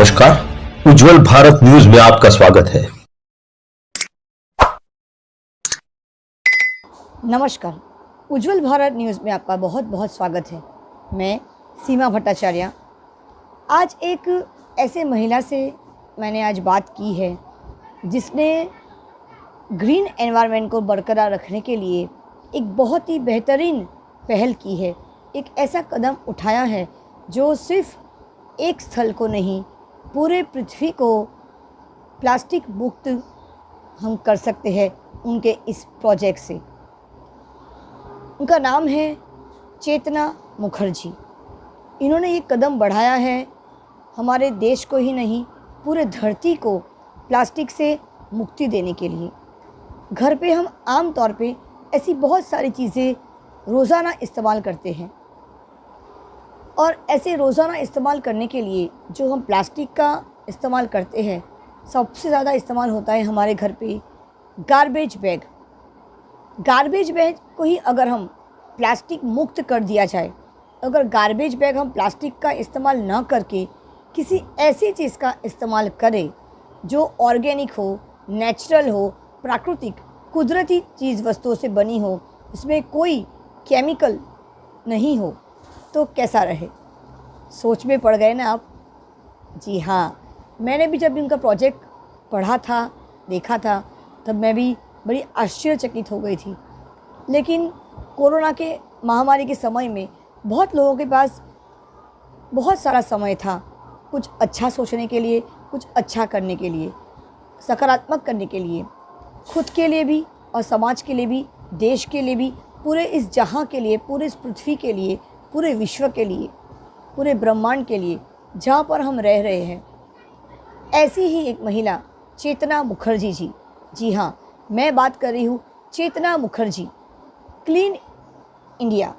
नमस्कार, उज्जवल भारत न्यूज में आपका स्वागत है। नमस्कार, उज्जवल भारत न्यूज़ में आपका बहुत बहुत स्वागत है। मैं सीमा भट्टाचार्य। आज एक ऐसे महिला से मैंने आज बात की है जिसने ग्रीन एनवायरनमेंट को बरकरार रखने के लिए एक बहुत ही बेहतरीन पहल की है। एक ऐसा कदम उठाया है जो सिर्फ एक स्थल को नहीं, पूरे पृथ्वी को प्लास्टिक मुक्त हम कर सकते हैं उनके इस प्रोजेक्ट से। उनका नाम है चेतना मुखर्जी। इन्होंने ये कदम बढ़ाया है हमारे देश को ही नहीं, पूरे धरती को प्लास्टिक से मुक्ति देने के लिए। घर पे हम आम तौर पे ऐसी बहुत सारी चीज़ें रोज़ाना इस्तेमाल करते हैं और ऐसे रोज़ाना इस्तेमाल करने के लिए जो हम प्लास्टिक का इस्तेमाल करते हैं, सबसे ज़्यादा इस्तेमाल होता है हमारे घर पे गार्बेज बैग। गार्बेज बैग को ही अगर हम प्लास्टिक मुक्त कर दिया जाए, अगर गार्बेज बैग हम प्लास्टिक का इस्तेमाल ना करके किसी ऐसी चीज़ का इस्तेमाल करें जो ऑर्गेनिक हो, नेचुरल हो, प्राकृतिक कुदरती चीज़ वस्तुओं से बनी हो, इसमें कोई केमिकल नहीं हो, तो कैसा रहे। सोच में पड़ गए ना आप? जी हाँ, मैंने भी जब उनका प्रोजेक्ट पढ़ा था, देखा था, तब मैं भी बड़ी आश्चर्यचकित हो गई थी। लेकिन कोरोना के महामारी के समय में बहुत लोगों के पास बहुत सारा समय था कुछ अच्छा सोचने के लिए, कुछ अच्छा करने के लिए, सकारात्मक करने के लिए, खुद के लिए भी और समाज के लिए भी, देश के लिए भी, पूरे इस जहां के लिए, पूरे इस पृथ्वी के लिए, पूरे विश्व के लिए, पूरे ब्रह्मांड के लिए जहाँ पर हम रह रहे हैं। ऐसी ही एक महिला चेतना मुखर्जी जी। जी हाँ, मैं बात कर रही हूँ चेतना मुखर्जी, क्लीन इंडिया,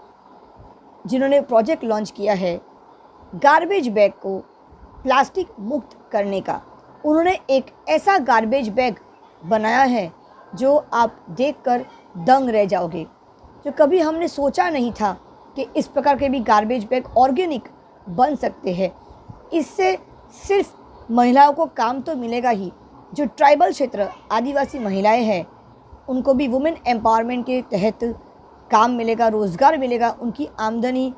जिन्होंने प्रोजेक्ट लॉन्च किया है गार्बेज बैग को प्लास्टिक मुक्त करने का। उन्होंने एक ऐसा गार्बेज बैग बनाया है जो आप देखकर दंग रह जाओगे, जो कभी हमने सोचा नहीं था कि इस प्रकार के भी गार्बेज बैग ऑर्गेनिक बन सकते हैं। इससे सिर्फ महिलाओं को काम तो मिलेगा ही, जो ट्राइबल क्षेत्र आदिवासी महिलाएं हैं उनको भी वुमेन एम्पावरमेंट के तहत काम मिलेगा, रोज़गार मिलेगा, उनकी आमदनी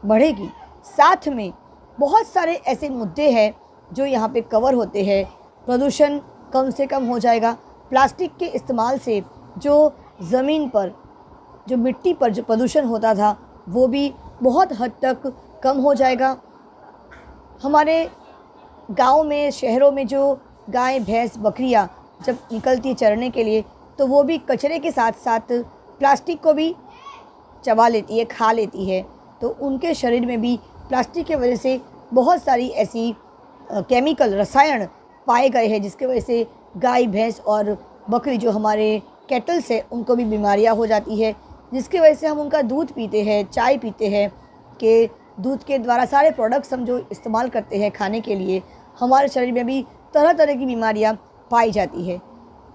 बढ़ेगी। साथ में बहुत सारे ऐसे मुद्दे हैं जो यहाँ पे कवर होते हैं। प्रदूषण कम से कम हो जाएगा। प्लास्टिक के इस्तेमाल से जो ज़मीन पर, जो मिट्टी पर जो प्रदूषण होता था वो भी बहुत हद तक कम हो जाएगा। हमारे गांव में, शहरों में जो गाय, भैंस, बकरियां जब निकलती चरने के लिए, तो वो भी कचरे के साथ साथ प्लास्टिक को भी चबा लेती है, खा लेती है। तो उनके शरीर में भी प्लास्टिक की वजह से बहुत सारी ऐसी केमिकल, रसायन पाए गए हैं जिसकी वजह से गाय, भैंस और बकरी जो हमारे कैटल्स है उनको भी बीमारियां हो जाती है, जिसकी वजह से हम उनका दूध पीते हैं, चाय पीते हैं, कि दूध के द्वारा सारे प्रोडक्ट्स हम जो इस्तेमाल करते हैं खाने के लिए, हमारे शरीर में भी तरह तरह की बीमारियां पाई जाती है।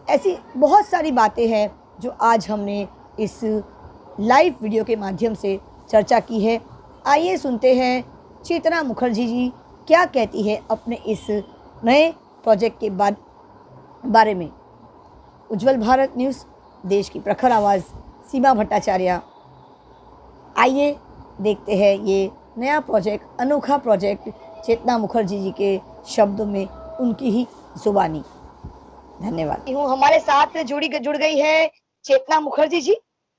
ऐसी बहुत सारी बातें हैं जो आज हमने इस लाइव वीडियो के माध्यम से चर्चा की है। आइए सुनते हैं चेतना मुखर्जी जी क्या कहती है अपने इस नए प्रोजेक्ट के बारे में। उज्जवल भारत न्यूज़, देश की प्रखर आवाज़, सीमा भट्टाचार्य। आइए देखते हैं ये नया प्रोजेक्ट, अनोखा प्रोजेक्ट चेतना मुखर्जी जी के शब्दों में, उनकी ही जुबानी। धन्यवाद। हमारे साथ जुड़ गई है चेतना मुखर्जी जी,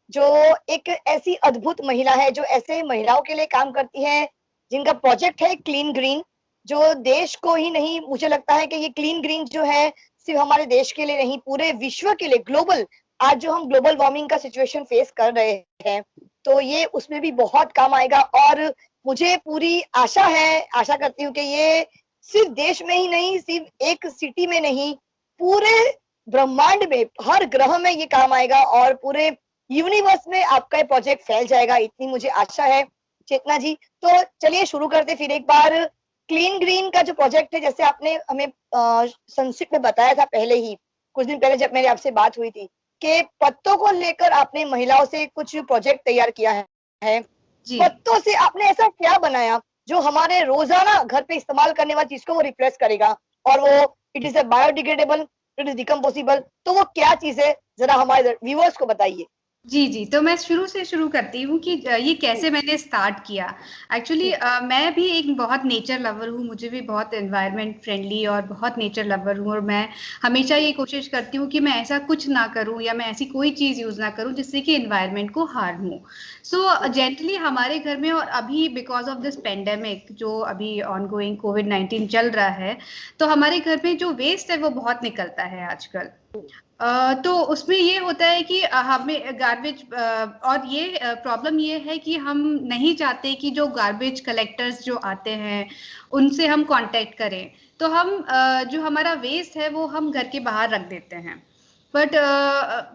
जो एक ऐसी अद्भुत महिला है जो ऐसे महिलाओं के लिए काम करती है जिनका प्रोजेक्ट है क्लीन ग्रीन, जो देश को ही नहीं, मुझे लगता है कि ये क्लीन ग्रीन जो है सिर्फ हमारे देश के लिए नहीं, पूरे विश्व के लिए, ग्लोबल, आज जो हम ग्लोबल वार्मिंग का सिचुएशन फेस कर रहे हैं, तो ये उसमें भी बहुत काम आएगा। और मुझे पूरी आशा है, आशा करती हूँ कि ये सिर्फ देश में ही नहीं, सिर्फ एक सिटी में नहीं, पूरे ब्रह्मांड में, हर ग्रह में ये काम आएगा और पूरे यूनिवर्स में आपका ये प्रोजेक्ट फैल जाएगा, इतनी मुझे आशा है चेतना जी। तो चलिए शुरू करते फिर एक बार। क्लीन ग्रीन का जो प्रोजेक्ट है, जैसे आपने हमें संक्षिप्त में बताया था पहले ही, कुछ दिन पहले जब मेरी आपसे बात हुई थी, कि पत्तों को लेकर आपने महिलाओं से कुछ प्रोजेक्ट तैयार किया है। जी। पत्तों से आपने ऐसा क्या बनाया जो हमारे रोजाना घर पे इस्तेमाल करने वाली चीज को वो रिप्लेस करेगा, और वो it is a biodegradable, it is decomposable. तो वो क्या चीज है, जरा हमारे व्यूअर्स को बताइए। जी जी, तो मैं शुरू से शुरू करती हूँ कि ये कैसे मैंने स्टार्ट किया। एक्चुअली मैं भी एक बहुत नेचर लवर हूँ, मुझे भी बहुत एनवायरनमेंट फ्रेंडली और बहुत नेचर लवर हूँ, और मैं हमेशा ये कोशिश करती हूँ कि मैं ऐसा कुछ ना करूँ या मैं ऐसी कोई चीज़ यूज़ ना करूँ जिससे कि एनवायरनमेंट को हार्म हो। सो जनरली हमारे घर में, और अभी बिकॉज ऑफ दिस पेंडेमिक जो अभी ऑनगोइंग कोविड-19 चल रहा है, तो हमारे घर में जो वेस्ट है वो बहुत निकलता है आजकल। तो उसमें ये होता है कि हमें गार्बेज, और ये प्रॉब्लम ये है कि हम नहीं चाहते कि जो गार्बेज कलेक्टर्स जो आते हैं उनसे हम कांटेक्ट करें, तो हम जो हमारा वेस्ट है वो हम घर के बाहर रख देते हैं। बट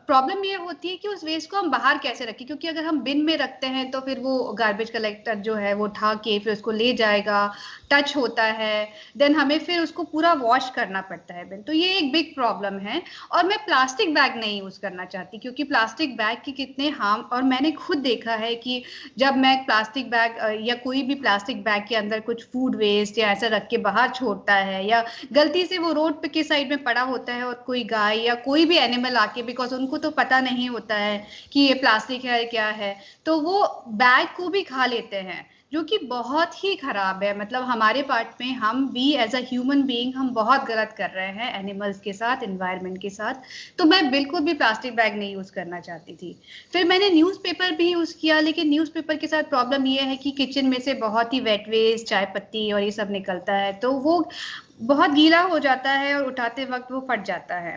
प्रॉब्लम ये होती है कि उस वेस्ट को हम बाहर कैसे रखें, क्योंकि अगर हम बिन में रखते हैं तो फिर वो गार्बेज कलेक्टर जो है वो उठा के फिर उसको ले जाएगा, टच होता है, देन हमें फिर उसको पूरा वॉश करना पड़ता है बिन, तो ये एक बिग प्रॉब्लम है। और मैं प्लास्टिक बैग नहीं यूज करना चाहती, क्योंकि प्लास्टिक बैग के कितने हार्म, और मैंने खुद देखा है कि जब मैं प्लास्टिक बैग या कोई भी प्लास्टिक बैग के अंदर कुछ फूड वेस्ट या ऐसा रख के बाहर छोड़ता है, या गलती से वो रोड पे के साइड में पड़ा होता है और कोई गाय या कोई भी एनिमल आके, बिकॉज उनको तो पता नहीं होता है कि ये प्लास्टिक है क्या है, तो वो बैग को भी खा लेते हैं, जो कि बहुत ही खराब है। मतलब हमारे पार्ट में हम भी एज अ ह्यूमन बीइंग हम बहुत गलत कर रहे हैं एनिमल्स के साथ, एनवायरनमेंट के साथ। तो मैं बिल्कुल भी प्लास्टिक बैग नहीं यूज करना चाहती थी। फिर मैंने न्यूज़पेपर भी यूज किया, लेकिन न्यूज़पेपर के साथ प्रॉब्लम ये है कि किचन में से बहुत ही वेट वेस्ट, चाय पत्ती और ये सब निकलता है, तो वो बहुत गीला हो जाता है और उठाते वक्त वो फट जाता है,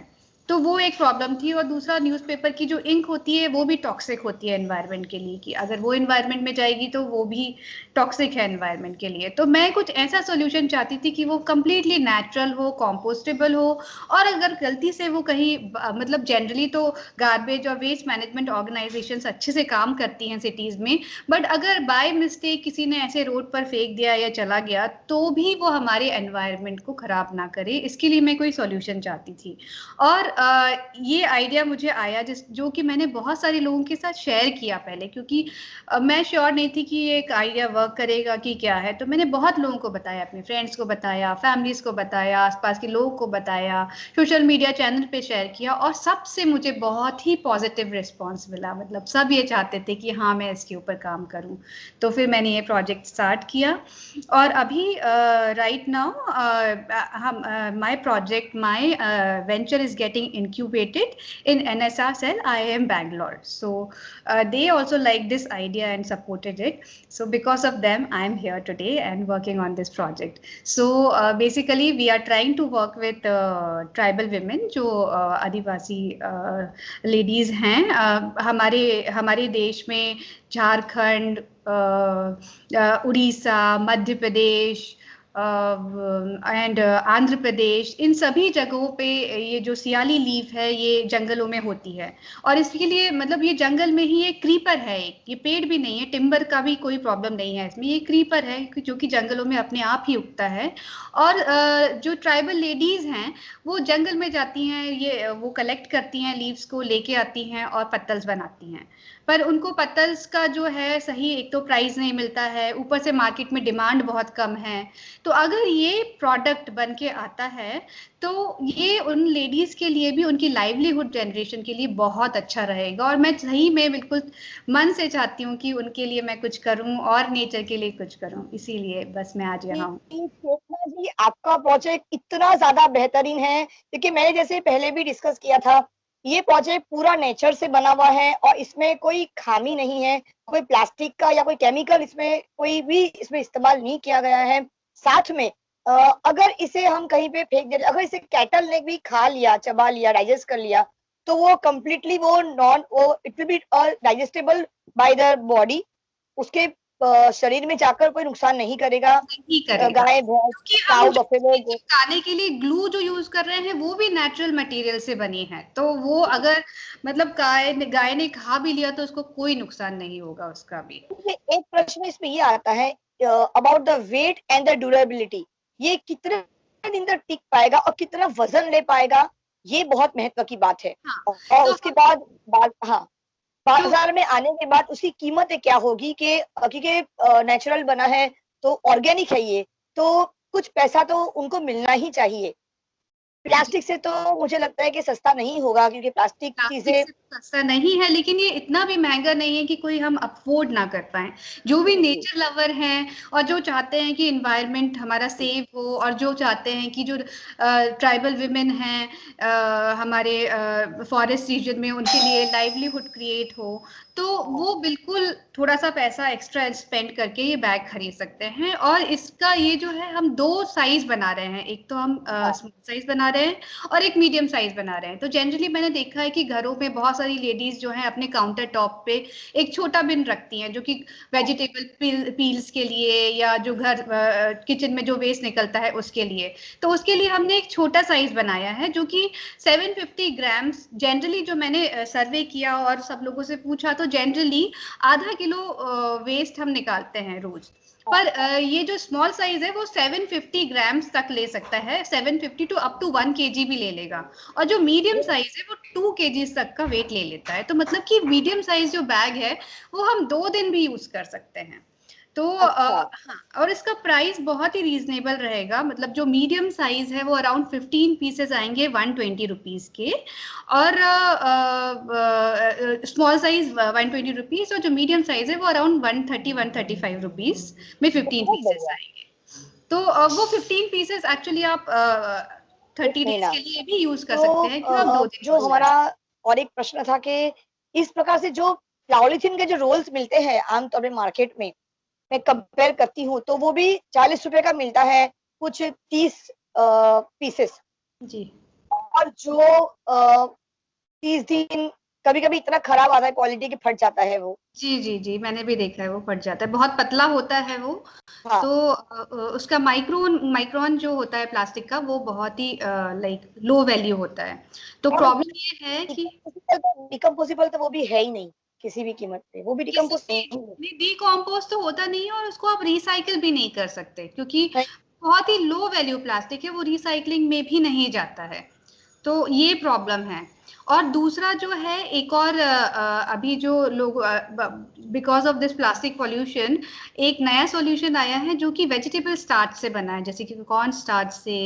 तो वो एक प्रॉब्लम थी। और दूसरा, न्यूज़पेपर की जो इंक होती है वो भी टॉक्सिक होती है एनवायरनमेंट के लिए, कि अगर वो एनवायरनमेंट में जाएगी तो वो भी टॉक्सिक है एनवायरनमेंट के लिए। तो मैं कुछ ऐसा सॉल्यूशन चाहती थी कि वो कंप्लीटली नेचुरल हो, कॉम्पोस्टेबल हो, और अगर गलती से वो कहीं मतलब जनरली तो गार्बेज और वेस्ट मैनेजमेंट ऑर्गेनाइजेशंस अच्छे से काम करती हैं सिटीज में, बट अगर बाय मिस्टेक किसी ने ऐसे रोड पर फेंक दिया या चला गया तो भी वो हमारे एनवायरनमेंट को खराब ना करे, इसके लिए मैं कोई सॉल्यूशन चाहती थी। और ये आइडिया मुझे आया जो कि मैंने बहुत सारे लोगों के साथ शेयर किया पहले, क्योंकि मैं श्योर नहीं थी कि ये एक आइडिया वर्क करेगा कि क्या है। तो मैंने बहुत लोगों को बताया, अपने फ्रेंड्स को बताया, फैमिलीज को बताया, आसपास के लोगों को बताया, सोशल मीडिया चैनल पे शेयर किया, और सबसे मुझे बहुत ही पॉजिटिव रिस्पॉन्स मिला। मतलब सब ये चाहते थे कि हाँ मैं इसके ऊपर काम करूँ। तो फिर मैंने ये प्रोजेक्ट स्टार्ट किया, और अभी राइट नाउ हम my project, my venture is getting incubated in NSR cell IIM Bangalore. So they also like this idea and supported it. So because of them, I am here today and working on this project. So basically, we are trying to work with tribal women, जो आदिवासी ladies हैं हमारे देश में, Jharkhand, Orissa, Madhya Pradesh and Andhra Pradesh, इन सभी जगहों पे ये जो सियाली लीफ है ये जंगलों में होती है। और इसके लिए मतलब ये जंगल में ही एक क्रीपर है, ये पेड़ भी नहीं है, टिम्बर का भी कोई प्रॉब्लम नहीं है इसमें, ये क्रीपर है जो कि जंगलों में अपने आप ही उगता है। और जो ट्राइबल लेडीज हैं वो जंगल में जाती हैं, ये वो कलेक्ट करती हैं लीव्स को, लेके आती हैं और पत्तल्स बनाती हैं। पर उनको पत्तल्स का जो है सही एक तो प्राइस नहीं मिलता है, ऊपर से मार्केट में डिमांड बहुत कम है। तो अगर ये प्रोडक्ट बन के आता है तो ये उन लेडीज के लिए भी, उनकी लाइवलीहुड जनरेशन के लिए बहुत अच्छा रहेगा। और मैं सही में बिल्कुल मन से चाहती हूँ कि उनके लिए मैं कुछ करूँ और नेचर के लिए कुछ करूँ, इसीलिए बस मैं आज यहाँ हूँ। चेतना जी, आपका प्रोजेक्ट इतना ज्यादा बेहतरीन है, क्योंकि मैंने जैसे पहले भी डिस्कस किया था, ये प्रोजेक्ट पूरा नेचर से बना हुआ है और इसमें कोई खामी नहीं है, कोई प्लास्टिक का या कोई केमिकल इसमें कोई भी इसमें इस्तेमाल नहीं किया गया है। साथ में अगर इसे हम कहीं पे फेंक दे, अगर इसे कैटल ने भी खा लिया, चबा लिया, डाइजेस्ट कर लिया, तो वो कंप्लीटली वो it will be digestible by the body, उसके शरीर में जाकर कोई नुकसान नहीं करेगा। गाय, भैंस, काऊ, बफेलो, चिपकाने के लिए ग्लू जो यूज कर रहे हैं वो भी नेचुरल मटेरियल से बनी है, तो वो अगर मतलब गाय ने खा भी लिया तो उसको कोई नुकसान नहीं होगा उसका भी। एक प्रश्न इसमें ये आता है about the weight and the durability, ये कितने दिन तक टिक पाएगा और कितना वजन ले पाएगा, ये बहुत महत्व की बात है। हाँ, और तो उसके बाद बाजार में आने के बाद उसकी कीमत क्या होगी, कि क्योंकि नेचुरल बना है तो ऑर्गेनिक है ये, तो कुछ पैसा तो उनको मिलना ही चाहिए। प्लास्टिक से तो मुझे लगता है कि सस्ता नहीं होगा, क्योंकि प्लास्टिक प्लास्टिक चीजें से सस्ता नहीं है, लेकिन ये इतना भी महंगा नहीं है कि कोई हम अफोर्ड ना कर पाए। जो भी नेचर लवर हैं और जो चाहते हैं कि इन्वायरमेंट हमारा सेफ हो, और जो चाहते हैं कि जो ट्राइबल विमेन हैं हमारे फॉरेस्ट रीजन में, उनके लिए लाइवलीहुड क्रिएट हो, तो वो बिल्कुल थोड़ा सा पैसा एक्स्ट्रा स्पेंड करके ये बैग खरीद सकते हैं। और इसका ये जो है, हम 2 साइज बना रहे हैं, एक तो हम स्मॉल साइज बना रहे हैं और एक मीडियम साइज बना रहे हैं। तो जनरली मैंने देखा है कि घरों में बहुत सारी लेडीज जो हैं अपने काउंटर टॉप पे एक छोटा बिन रखती हैं, जो कि वेजिटेबल पील्स के लिए या जो घर किचन में जो वेस्ट निकलता है उसके लिए। तो उसके लिए हमने एक छोटा साइज बनाया है जो कि 750 ग्राम्स। जनरली जो मैंने सर्वे किया और सब लोगों से पूछा, तो जनरली आधा किलो वेस्ट हम निकालते हैं रोज। पर ये जो स्मॉल साइज है वो 750 ग्राम्स तक ले सकता है, 750 टू अप टू 1 kg भी ले लेगा। और जो मीडियम साइज है वो 2 kg तक का वेट ले लेता है। तो मतलब कि मीडियम साइज जो बैग है वो हम 2 दिन भी यूज कर सकते हैं। तो हाँ, और इसका प्राइस बहुत ही रीजनेबल रहेगा। मतलब जो मीडियम साइज है वो अराउंड 15 पीसेस आएंगे 120 रुपीज के, और स्मॉल साइज 120 रुपीज, और जो मीडियम साइज है वो अराउंड 130-135 रुपीज में 15 पीसेस आएंगे। तो वो 15 पीसेस एक्चुअली आप 30 डेज के लिए भी यूज कर सकते हैं, कि आप 2 दिन जो हमारा और एक प्रश्न था कि इस प्रकार से जो पॉलीथीन के जो रोल्स मिलते हैं आमतौर पे मार्केट में, मैं कंपेयर करती हूँ तो वो भी 40 रुपए का मिलता है, कुछ 30 पीसेस जी। और जो 30 दिन कभी कभी इतना खराब आता है क्वालिटी की, फट जाता है वो। जी जी जी, मैंने भी देखा है, वो फट जाता है, बहुत पतला होता है वो। हाँ। तो उसका माइक्रोन जो होता है प्लास्टिक का, वो बहुत ही लाइक लो वैल्यू होता है। तो प्रॉब्लम ये है कि डिकम्पोजिबल तो वो भी है ही नहीं किसी भी कीमत पे, वो भी डिकम्पोज नहीं। डिकम्पोज तो होता नहीं है, और उसको आप रिसाइकिल भी नहीं कर सकते, क्योंकि बहुत ही लो वैल्यू प्लास्टिक है, वो रिसाइकलिंग में भी नहीं जाता है। तो ये प्रॉब्लम है। और दूसरा जो है, एक और अभी जो लोग because of this plastic pollution एक नया सॉल्यूशन आया है जो कि वेजिटेबल स्टार्च से बना है, जैसे कि कॉर्न स्टार्च से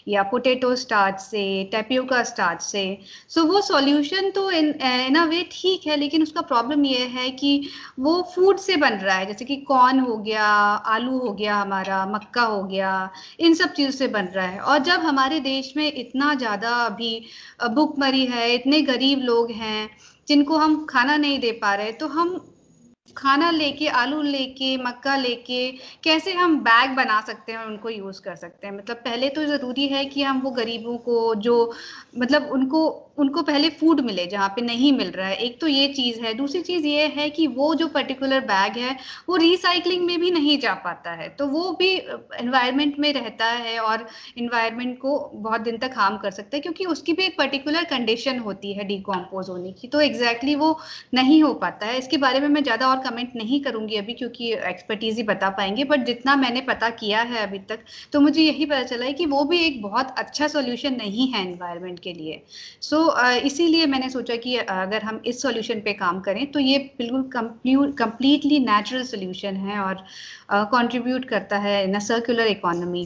या पोटैटो स्टार्च से, टैपियोका स्टार्च से। सो वो सॉल्यूशन तो इन अ वे ठीक है, लेकिन उसका प्रॉब्लम ये है कि वो फूड से बन रहा है, जैसे कि कॉर्न हो गया, आलू हो गया, हमारा मक्का हो गया, इन सब चीजों से बन रहा है। और जब हमारे देश में इतना ज्यादा अभी भूखमरी है, इतने गरीब लोग हैं जिनको हम खाना नहीं दे पा रहे, तो हम खाना लेके, आलू लेके, मक्का लेके कैसे हम बैग बना सकते हैं और उनको यूज कर सकते हैं। मतलब पहले तो जरूरी है कि हम वो गरीबों को, जो मतलब उनको उनको पहले फूड मिले जहाँ पे नहीं मिल रहा है। एक तो ये चीज है। दूसरी चीज ये है कि वो जो पर्टिकुलर बैग है वो रिसाइकलिंग में भी नहीं जा पाता है, तो वो भी एनवायरमेंट में रहता है और एनवायरनमेंट को बहुत दिन तक हार्म कर सकता है, क्योंकि उसकी भी एक पर्टिकुलर कंडीशन होती है डिकम्पोज होने की। तो एग्जैक्टली वो नहीं हो पाता है। इसके बारे में मैं ज्यादा और कमेंट नहीं करूंगी अभी, क्योंकि एक्सपर्टीज ही बता पाएंगे। बट जितना मैंने पता किया है अभी तक, तो मुझे यही पता चला है कि वो भी एक बहुत अच्छा सॉल्यूशन नहीं है एनवायरनमेंट के लिए। सो इसीलिए मैंने सोचा कि अगर हम इस सॉल्यूशन पे काम करें तो ये बिल्कुल कंप्लीटली नेचुरल सॉल्यूशन है और कंट्रीब्यूट करता है इन अ सर्कुलर इकोनॉमी।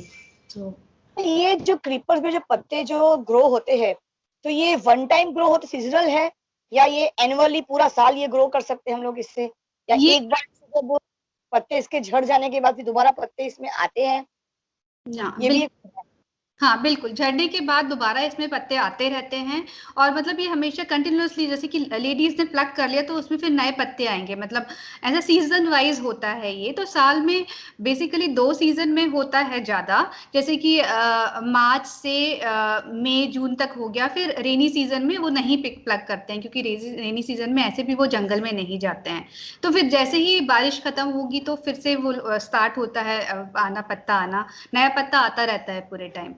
तो ये जो क्रीपर्स में जो पत्ते जो ग्रो होते हैं, तो ये वन टाइम ग्रो होते, सीजनल है, या ये एनुअली पूरा साल ये ग्रो कर सकते हैं हम लोग इससे, या एक बार जब पत्ते इसके झड़ जाने के बाद फिर दोबारा पत्ते इसमें आते हैं? ये भी हाँ बिल्कुल, झड़ने के बाद दोबारा इसमें पत्ते आते रहते हैं। और मतलब ये हमेशा कंटिन्यूअसली, जैसे कि लेडीज ने प्लग कर लिया तो उसमें फिर नए पत्ते आएंगे। मतलब ऐसा सीजन वाइज होता है ये। तो साल में बेसिकली 2 सीजन में होता है ज्यादा, जैसे कि मार्च से मई जून तक हो गया। फिर रेनी सीजन में वो नहीं प्लग करते हैं, क्योंकि रेनी सीजन में ऐसे भी वो जंगल में नहीं जाते हैं। तो फिर जैसे ही बारिश खत्म होगी तो फिर से वो स्टार्ट होता है आना, पत्ता आना, नया पत्ता आता रहता है पूरे टाइम।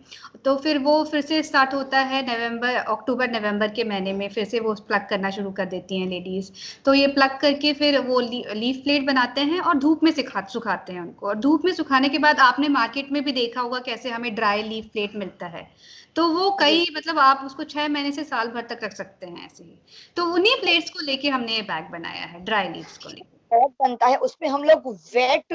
तो फिर वो फिर से स्टार्ट होता है अक्टूबर नवंबर के महीने में, फिर से वो प्लग करना शुरू कर देती हैं लेडीज। तो ये प्लग करके फिर वो लीफ प्लेट बनाते हैं और धूप में सुखाते हैं उनको। और धूप में सुखाने के बाद आपने मार्केट में भी देखा होगा कैसे हमें ड्राई लीफ प्लेट मिलता है। तो वो कई मतलब आप उसको 6 महीने से साल भर तक रख सकते हैं ऐसे ही। तो उन्हीं प्लेट्स को लेके हमने ये बैग बनाया है, ड्राई लीव्स को लेके। बैग बनता है, उसमें हम लोग वेट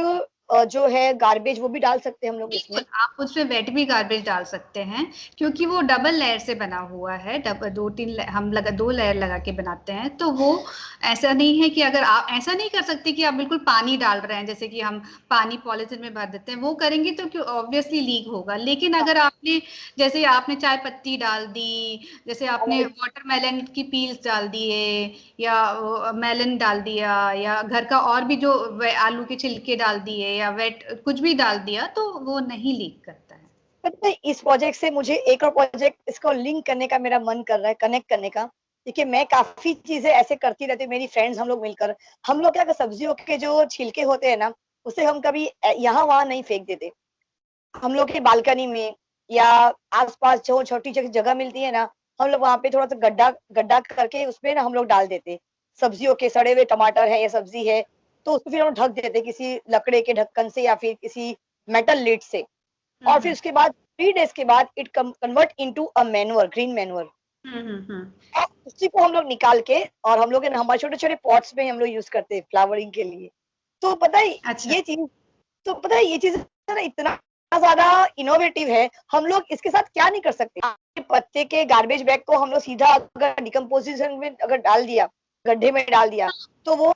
जो है गार्बेज वो भी डाल सकते हैं हम लोग इसमें? बिल्कुल, आप उसमें वेट भी गार्बेज डाल सकते हैं, क्योंकि वो डबल लेयर से बना हुआ है। डबल 2-3 हम लगा 2 लेयर लगा के बनाते हैं, तो वो ऐसा नहीं है कि अगर आप ऐसा नहीं कर सकते कि आप बिल्कुल पानी डाल रहे हैं, जैसे कि हम पानी पॉलिथीन में भर देते हैं, वो करेंगे तो क्यों ऑब्वियसली लीक होगा। लेकिन अगर आपने जैसे आपने चाय पत्ती डाल दी, जैसे आपने वाटरमेलन की पील्स डाल दिए, या मेलन डाल दिया, या घर का और भी जो आलू के छिलके डाल दिए, या वेट कुछ भी डाल दिया, तो वो नहीं लीक करता है। पता है, इस प्रोजेक्ट से मुझे एक और प्रोजेक्ट इसको लिंक करने का मेरा मन कर रहा है, कनेक्ट करने का। देखिए मैं काफी चीजें ऐसे करती रहती हूँ, मेरी फ्रेंड्स हम लोग मिलकर, हम लोग क्या सब्जियों के जो छिलके होते हैं ना, उसे हम कभी यहाँ वहां नहीं फेंक देते। हम लोग की बालकनी में या आसपास जो छोटी छोटी जगह मिलती है ना, हम लोग वहां पे थोड़ा सा गड्ढा गड्ढा करके उसमें ना हम लोग डाल देते सब्जियों के, सड़े हुए टमाटर है या सब्जी है, तो उसको फिर हम ढक देते किसी लकड़े के ढक्कन से या फिर किसी मेटल लिड से। और फिर उसके बाद 3 डेज के बाद it convert into a manure, green manure. उसी को हम लोग निकाल के और हम लोग हमारे छोटे छोटे पॉट्स में हम लोग यूज करते हैं फ्लावरिंग के लिए। तो पता है अच्छा। ये चीज, तो पता है ये चीज ना इतना ज्यादा इनोवेटिव है, हम लोग इसके साथ क्या नहीं कर सकते। पत्ते के गार्बेज बैग को हम लोग सीधा अगर डिकम्पोजिशन में अगर डाल दिया, गड्ढे में डाल दिया, तो वो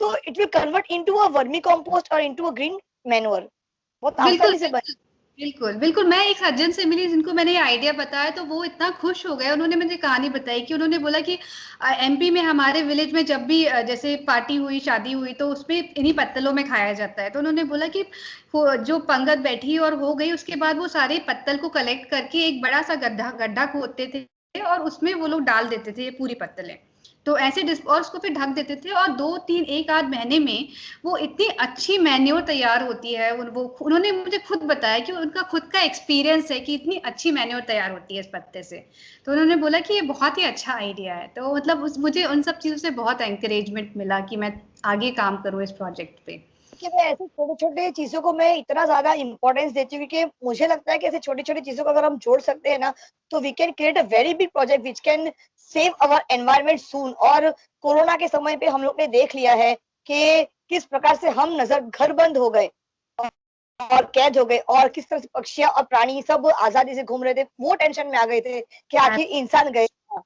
तो it will convert into a vermi compost और इनटू अ ग्रीन मैन्योर, बहुत बिल्कुल आसानी से बन। बिल्कुल बिल्कुल, मैं एक सज्जन से मिली जिनको मैंने ये आइडिया बताया, तो वो इतना खुश हो गए। उन्होंने मुझे कहानी बताई कि उन्होंने बोला कि एमपी में हमारे विलेज में जब भी जैसे पार्टी हुई, शादी हुई, तो उसमें इन्हीं पत्तलों में खाया जाता है। तो उन्होंने बोला कि जो पंगत बैठी और हो गई, उसके बाद वो सारे पत्तल को कलेक्ट करके एक बड़ा सा गड्ढा गड्ढा खोदते थे और उसमें वो लोग डाल देते थे ये पूरी पत्तलें। तो ऐसे और उसको फिर ढक देते थे, और 2-3 एक आध महीने में वो इतनी अच्छी मैन्योर तैयार होती है। उन्होंने मुझे खुद बताया कि उनका खुद का एक्सपीरियंस है कि इतनी अच्छी मैन्योर तैयार होती है इस पत्ते से। तो उन्होंने बोला कि ये बहुत ही अच्छा आइडिया है। तो मतलब मुझे उन सब चीजों से बहुत एंकरेजमेंट मिला कि मैं आगे काम करूँ इस प्रोजेक्ट पे। कि मैं ऐसे छोटे-छोटे चीज़ों को मैं इतना ज़्यादा इम्पोर्टेंस देती हूँ, क्योंकि मुझे लगता है कि ऐसे छोटी-छोटी चीज़ों को अगर हम जोड़ सकते हैं ना, तो we can create a very big project which can save our environment soon. और कोरोना के समय पे हम लोग ने देख लिया है कि किस प्रकार से हम नज़र घर बंद हो गए और कैद हो गए, और किस तरह से पक्षियाँ और प्राणी सब आज़ादी से घूम रहे थे। वो टेंशन में आ गए थे कि आखिर इंसान गए कहाँ?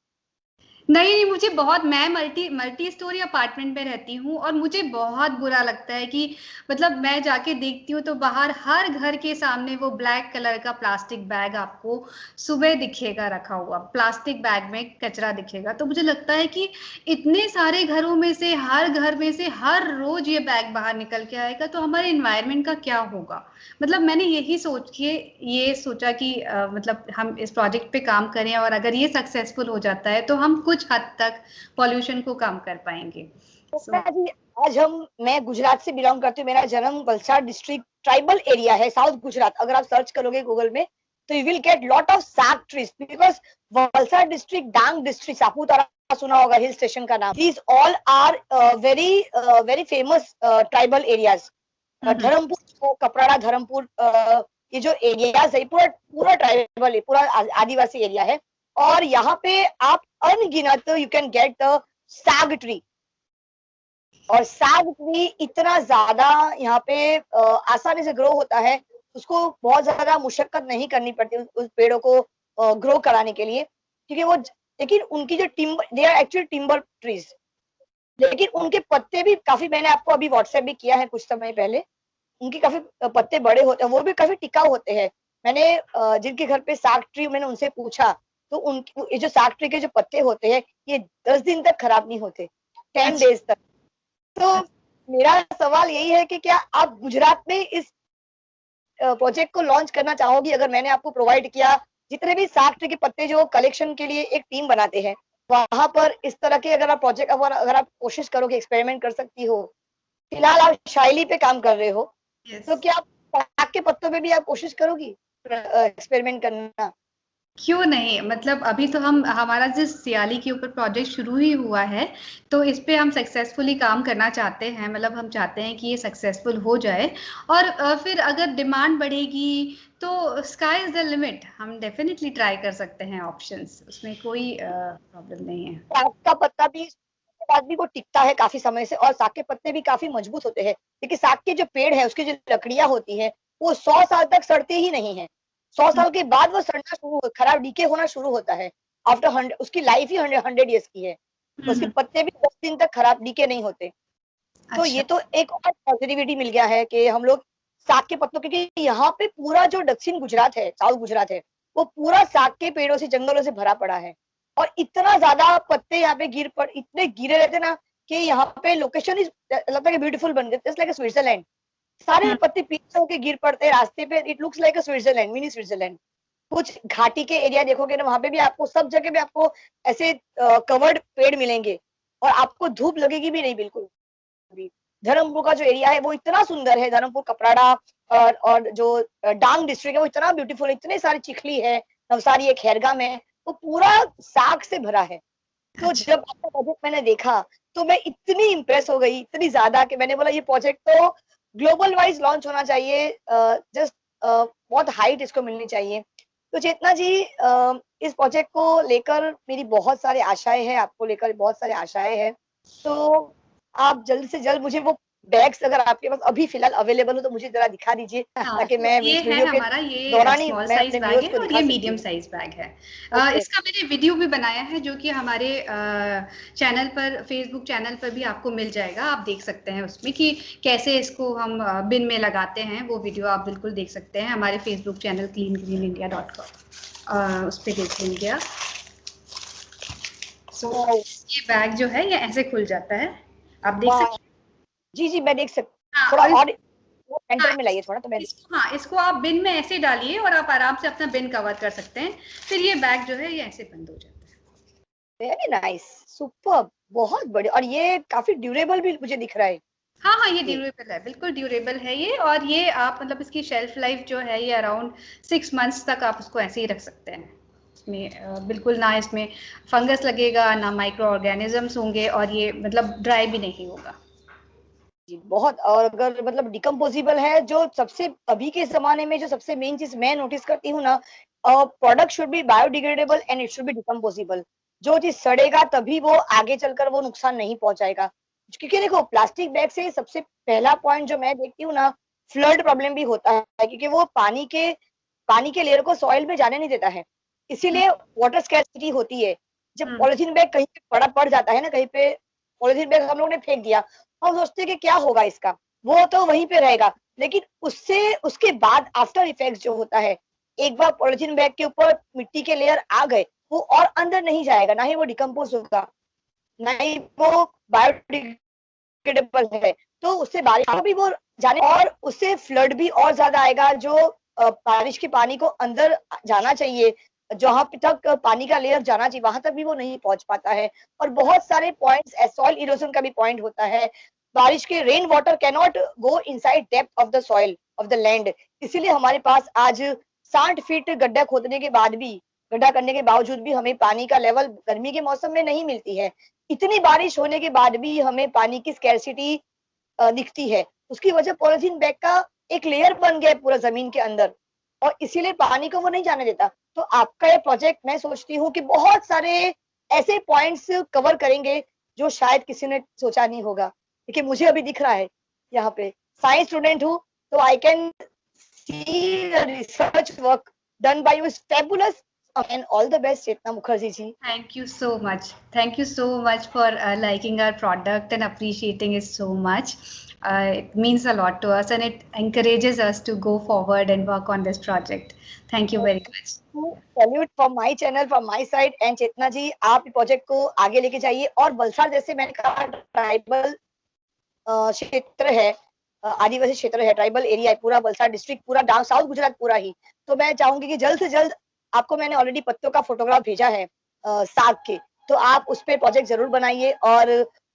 नहीं, नहीं, मुझे बहुत मैं मल्टी मल्टी स्टोरी अपार्टमेंट में रहती हूँ, और मुझे बहुत बुरा लगता है कि मतलब मैं जाके देखती हूँ तो बाहर हर घर के सामने वो ब्लैक कलर का प्लास्टिक बैग आपको सुबह दिखेगा रखा हुआ, प्लास्टिक बैग में कचरा दिखेगा। तो मुझे लगता है कि इतने सारे घरों में से, हर घर में से हर रोज ये बैग बाहर निकल के आएगा, तो हमारे एनवायरनमेंट का क्या होगा। मतलब मैंने यही सोच के ये सोचा कि मतलब हम इस प्रोजेक्ट पे काम करें, और अगर ये सक्सेसफुल हो जाता है तो हम कुछ हद तक पॉल्यूशन को कम कर पाएंगे। तो जी, आज मैं गुजरात से बिलोंग करती हूँ, मेरा जन्म वलसाड डिस्ट्रिक्ट ट्राइबल एरिया है, साउथ गुजरात। अगर आप सर्च करोगे गूगल में तो you will get lot of sag trees, because Valsad district, Dang district, Saputara सुना होगा हिल स्टेशन का नाम, these all are very very famous tribal areas. Dharampur, Kaprada, Dharampur, ये जो एरियाज है पूरा पूरा ट्राइबल है, पूरा आदिवासी एरिया है। और यहाँ पे आप अनगिनत यू कैन गेट द साग ट्री। और साग भी इतना ज्यादा यहाँ पे आसानी से ग्रो होता है, उसको बहुत ज्यादा मुशक्कत नहीं करनी पड़ती उस पेड़ों को ग्रो कराने के लिए, क्योंकि वो लेकिन उनकी जो timber, they are actually timber trees, लेकिन उनके पत्ते भी काफी, मैंने आपको अभी व्हाट्सएप भी किया है कुछ समय पहले, उनके काफी पत्ते बड़े होते हैं, वो भी काफी टिकाऊ होते हैं। मैंने जिनके घर पे साग ट्री, मैंने उनसे पूछा, तो उन ये जो साग ट्री के जो पत्ते होते हैं ये 10 दिन तक खराब नहीं होते, 10 डेज तक। तो मेरा सवाल यही है कि क्या आप गुजरात में इस प्रोजेक्ट को लॉन्च करना चाहोगी? अगर मैंने आपको प्रोवाइड किया, जितने भी साग ट्री के पत्ते जो कलेक्शन के लिए एक टीम बनाते हैं, वहां पर इस तरह के अगर आप प्रोजेक्ट, अगर आप कोशिश करोगे, एक्सपेरिमेंट कर सकती हो। फिलहाल आप शायली पे काम कर रहे हो, तो क्या आप साग के पत्तों पे भी आप कोशिश करोगी एक्सपेरिमेंट करना? क्यों नहीं, मतलब अभी तो हमारा जिस सियाली के ऊपर प्रोजेक्ट शुरू ही हुआ है, तो इस पे हम सक्सेसफुली काम करना चाहते हैं। मतलब हम चाहते हैं कि ये सक्सेसफुल हो जाए, और फिर अगर डिमांड बढ़ेगी तो स्काई इज द लिमिट, हम डेफिनेटली ट्राई कर सकते हैं ऑप्शंस, उसमें कोई प्रॉब्लम नहीं है। साग का पत्ता भी बाद भी वो टिकता है काफी समय से, और साग के पत्ते भी काफी मजबूत होते हैं, क्योंकि साग के जो पेड़ है उसकी जो लकड़ियां होती है वो 100 साल तक सड़ते ही नहीं है। 100 साल के बाद वो सड़ना शुरू, खराब डीके होना शुरू होता है। आफ्टर 100, उसकी लाइफ ही 100 ईयर्स की है, तो उसके पत्ते भी 10 दिन तक खराब डीके नहीं होते। तो ये तो एक और पॉजिटिविटी मिल गया है कि हम लोग साग के पत्तों, क्योंकि यहाँ पे पूरा जो दक्षिण गुजरात है, साउथ गुजरात है, वो पूरा साग के पेड़ों से, जंगलों से भरा पड़ा है, और इतना ज्यादा पत्ते यहाँ पे इतने गिरे रहते ना कि यहाँ पे लोकेशन इज लगता है कि ब्यूटीफुल बन गए, जस्ट लाइक स्विट्जरलैंड। सारे पत्ते पीछे होके गिर पड़ते हैं रास्ते पे, it looks like Switzerland, mini Switzerland. कुछ घाटी के एरिया देखोगे ना, वहां पे भी आपको सब जगह पे आपको ऐसे कवर्ड पेड़ मिलेंगे, और आपको धूप लगेगी भी नहीं बिल्कुल भी। धर्मपुर का जो एरिया है वो इतना सुंदर है, धर्मपुर, कपराड़ा और जो डांग डिस्ट्रिक्ट है वो इतना ब्यूटीफुल है, इतने सारी चिखली है, नवसारी है, खैरगाम है, वो पूरा साग से भरा है। तो जब आपका प्रोजेक्ट मैंने देखा तो मैं इतनी इम्प्रेस हो गई, इतनी ज्यादा, कि मैंने बोला ये प्रोजेक्ट तो ग्लोबल वाइज लॉन्च होना चाहिए, जस्ट बहुत हाइट इसको मिलनी चाहिए। तो चेतना जी, इस प्रोजेक्ट को लेकर मेरी बहुत सारी आशाएं हैं, आपको लेकर बहुत सारी आशाएं हैं। तो आप जल्द से जल्द मुझे वो बैग्स, अगर आपके पास अभी फिलहाल अवेलेबल हो तो मुझे जरा दिखा दीजिए, हाँ, ताकि तो मैं ये इस है वीडियो के हमारा, ये दौरान ही स्मॉल मैं साइज अपने बैग व्यूअर्स है को और दिखा ये सकती मीडियम हूँ। साइज बैग है। ओके। इसका मैंने वीडियो भी बनाया है जो कि हमारे चैनल पर, फेसबुक चैनल पर भी आपको मिल जाएगा, आप देख सकते हैं उसमें कि कैसे इसको हम बिन में लगाते हैं। वो वीडियो आप बिल्कुल देख सकते हैं हमारे फेसबुक चैनल cleangreenindia.com, उस पर देख लीजिए आप। सो ये बैग जो है ये ऐसे खुल जाता है, आप देख सकते हैं। जी जी, मैं देख सकती हूँ, हाँ, थोड़ा और और वो हाँ, सेंटर में लाइए थोड़ा, तो मैं इसको आप बिन में ऐसे डालिए और आप आराम से अपना बिन कवर कर सकते हैं। फिर ये बैग जो है ये ऐसे बंद हो जाता है। वेरी नाइस, सुपर्ब, बहुत बढ़िया, और ये काफी ड्यूरेबल भी मुझे दिख रहा है। हाँ हाँ, ये ड्यूरेबल है, बिल्कुल ड्यूरेबल है ये। और ये आप मतलब इसकी शेल्फ लाइफ जो है ये अराउंड 6 मंथ्स तक आप उसको ऐसे ही रख सकते हैं। इसमें बिल्कुल ना इसमें फंगस लगेगा, ना माइक्रो ऑर्गेनिजम्स होंगे, और ये मतलब ड्राई भी नहीं होगा। जी बहुत, और अगर मतलब डिकम्पोजिबल है, जो सबसे अभी के जमाने में जो सबसे मेन चीज मैं नोटिस करती हूँ ना, product should be biodegradable and it should be decomposable. जो चीज सड़ेगा तभी वो आगे चलकर वो नुकसान नहीं पहुंचाएगा। क्योंकि देखो, प्लास्टिक बैग से सबसे पहला पॉइंट जो मैं देखती हूँ ना, फ्लड प्रॉब्लम भी होता है, क्योंकि वो पानी के लेयर को सॉइल में जाने नहीं देता है, इसीलिए वाटर स्कैर्सिटी होती है। जब पॉलिथीन बैग कहीं पे पड़ जाता है ना, कहीं पे पॉलिथीन बैग हम लोग ने फेंक दिया, हम सोचते हैं कि क्या होगा इसका, वो तो वहीं पे रहेगा, लेकिन उससे उसके बाद आफ्टर इफेक्ट जो होता है, एक बार पॉलिथीन बैग के ऊपर मिट्टी के लेयर आ गए, वो और अंदर नहीं जाएगा, ना ही वो डिकम्पोज होगा, ना ही वो बायोडिग्रेडेबल है। तो उससे बारिश का भी वो जाने, और उससे फ्लड भी और ज्यादा आएगा। जो बारिश के पानी को अंदर जाना चाहिए, जहां तक पानी का लेयर जाना चाहिए, वहां तक भी वो नहीं पहुंच पाता है। और बहुत सारे पॉइंट्स, सॉइल इरोजन का भी पॉइंट होता है। बारिश के rain water can not go inside depth of the soil of the land, इसीलिए हमारे पास आज 60 फीट गड्ढा खोदने के बाद भी, गड्ढा करने के बावजूद भी हमें पानी का लेवल गर्मी के मौसम में नहीं मिलती है। इतनी बारिश होने के बाद भी हमें पानी की स्कैर्सिटी दिखती है। उसकी वजह पॉलिथीन बैग का एक लेयर बन गया है पूरा जमीन के अंदर, और इसीलिए पानी को वो नहीं जाने देता। तो आपका ये प्रोजेक्ट, मैं सोचती हूँ कि बहुत सारे ऐसे पॉइंट्स कवर करेंगे जो शायद किसी ने सोचा नहीं होगा। देखिए, मुझे अभी दिख रहा है, यहाँ पे साइंस स्टूडेंट हूँ, तो I can see the research work done by you, fabulous, and all the best, Chetna Mukherjee ji. Thank you so much. Thank you so much for liking our product and appreciating it so much. It means a lot to us and it encourages us to go forward and work on this project. Thank you very much. Salute from my channel, from my side, and चेतना जी, आप project को आगे लेके जाइए। और वलसाड़, जैसे मैंने कहा, tribal क्षेत्र है, आदिवासी क्षेत्र है, ट्राइबल एरिया है पूरा वलसाड़ डिस्ट्रिक्ट, पूरा डाउन साउथ गुजरात पूरा ही। तो मैं चाहूंगी कि जल्द से जल्द, आपको मैंने ऑलरेडी पत्तों का फोटोग्राफ भेजा है साग के, तो आप उस पर प्रोजेक्ट जरूर बनाइए, और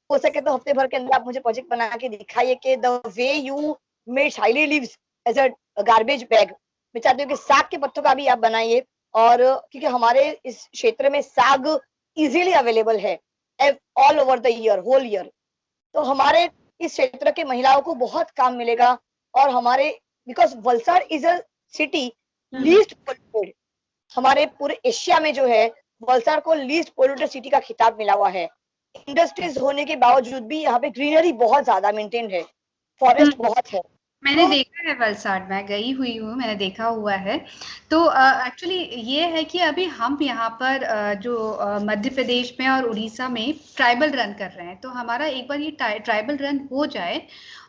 हो सके तो हफ्ते भर के अंदर आप मुझे प्रोजेक्ट बना के दिखाइए कि the way you made shyly leaves as a garbage bag. मैं चाहती हूँ कि साग के पत्तों का भी आप बनाइए, और क्योंकि हमारे इस क्षेत्र में साग easily available all over the year whole, year ईयर। तो हमारे इस क्षेत्र के महिलाओं को बहुत काम मिलेगा। और हमारे, because Valsad is a city least polluted, हमारे पूरे एशिया में जो है, वलसाड़ को लीस्ट पोल्यूटेड सिटी का खिताब मिला हुआ है। इंडस्ट्रीज होने के बावजूद भी यहाँ पे ग्रीनरी बहुत ज्यादा मेंटेन है, फॉरेस्ट बहुत है। मैंने तो देखा है वलसाड, मैं गई हुई हूँ, मैंने देखा हुआ है। तो एक्चुअली ये है कि अभी हम यहाँ पर जो मध्य प्रदेश में और उड़ीसा में ट्राइबल रन कर रहे हैं, तो हमारा एक बार ये ट्राइबल रन हो जाए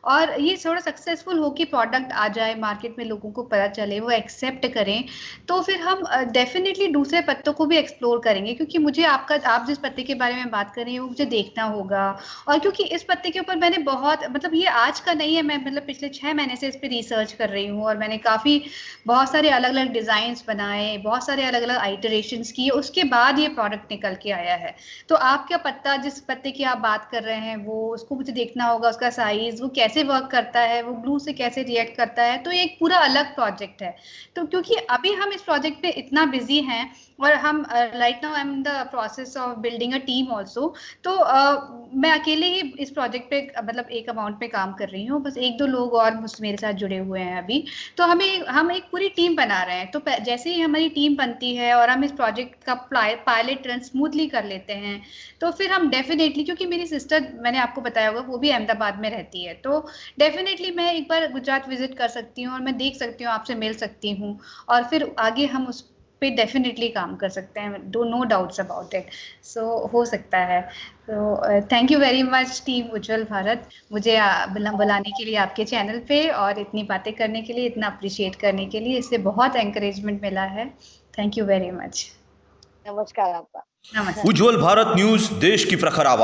और ये थोड़ा सक्सेसफुल हो कि प्रोडक्ट आ जाए मार्केट में, लोगों को पता चले, वो एक्सेप्ट करें, तो फिर हम डेफिनेटली दूसरे पत्तों को भी एक्सप्लोर करेंगे। क्योंकि मुझे आप जिस पत्ते के बारे में बात कर रही हैं वो मुझे देखना होगा। और क्योंकि इस पत्ते के ऊपर मैंने बहुत, मतलब ये आज का नहीं है, मैं मतलब पिछले 6 महीने से इस पे रिसर्च कर रही हूँ और मैंने बहुत सारे अलग अलग डिजाइन बनाए, बहुत सारे अलग अलग आइटरेशंस किए, उसके बाद ये प्रोडक्ट निकल के आया है। तो आपका पत्ता, जिस पत्ते की आप बात कर रहे हैं, वो उसको मुझे देखना होगा, उसका साइज, वो कैसे वर्क करता है, वो ग्लू से कैसे रिएक्ट करता है, तो ये एक पूरा अलग प्रोजेक्ट है। तो क्योंकि अभी हम इस प्रोजेक्ट पे इतना बिजी हैं और हम right now I am in the process of building a team also, तो मैं अकेले ही इस प्रोजेक्ट पे मतलब एक अमाउंट पे काम कर रही हूँ, बस 1-2 लोग और मेरे साथ जुड़े हुए हैं अभी। तो हम एक पूरी टीम बना रहे हैं। तो जैसे ही हमारी टीम बनती है और हम इस प्रोजेक्ट का पायलट रन स्मूथली कर लेते हैं, तो फिर हम डेफिनेटली, क्योंकि मेरी सिस्टर, मैंने आपको बताया होगा, वो भी अहमदाबाद में रहती है, तो डेफिनेटली मैं एक बार गुजरात विजिट कर सकती हूँ और मैं देख सकती हूँ, आपसे मिल सकती हूँ, और फिर आगे हम उस पे डेफिनेटली काम कर सकते हैं, no doubts about it. So हो सकता है। तो thank you very much team Ujjwal Bharat, मुझे बुलाने के लिए आपके चैनल पे, और इतनी बातें करने के लिए, इतना अप्रिशिएट करने के लिए, इससे बहुत एनकरेजमेंट मिला है। Thank you very much. नमस्कार आपका। नमस्ते। उज्जवल भारत न्यूज, देश की प्रखर आवाज।